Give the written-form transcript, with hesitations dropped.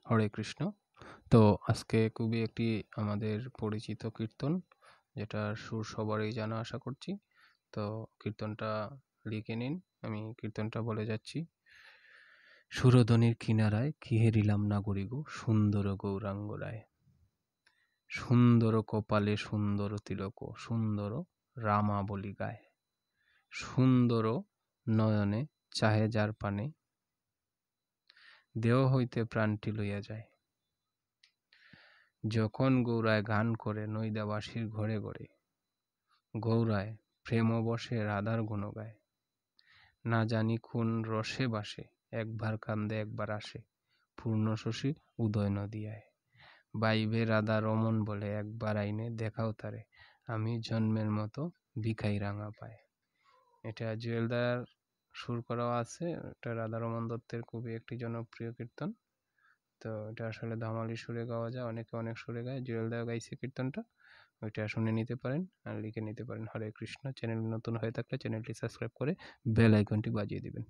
হরে কৃষ্ণ। তো আজকে খুবই একটি আমাদের পরিচিত কীর্তন, যেটার সুর সবারই জানা আশা করছি। তো কীর্তনটা লিখে নিন, আমি কীর্তনটা বলে যাচ্ছি। সুরধনির কিনারায় কি হেরিলাম না গরি গো, সুন্দর গৌরাঙ্গ রায়। সুন্দর কপালে সুন্দর তিলক, সুন্দর রামা বলি গায়। সুন্দর নয়নে চাহে যার পানে, দেহ হইতে প্রাণটি লইয়া যায়। যখন গৌরায় গান করে নৈদাবাসীর ঘরে ঘরে, গৌরায় প্রেমবশে রাধার গুণ গায়। না জানি কোন রসে বাসে, একবার কান্দে একবার আসে, পূর্ণ শশী উদয় নদিয়ায়। বাইবে রাধা রমন বলে, একবার আইনে দেখাও তারে, আমি জন্মের মতো ভিখাই রাঙা পায়। এটা জুয়েলদার সুর করাও আছে। এটা রাধা রমন দত্তের খুবই একটি জনপ্রিয় কীর্তন। তো এটা আসলে ধামালি সুরে গাওয়া যায়, অনেকে অনেক সুরে গায়। জুয়েলদাও গাইছে কীর্তনটা, ওইটা শুনে নিতে পারেন আর লিখে নিতে পারেন। হরে কৃষ্ণ। চ্যানেল নতুন হয়ে থাকলে চ্যানেলটি সাবস্ক্রাইব করে বেল আইকনটি বাজিয়ে দিবেন।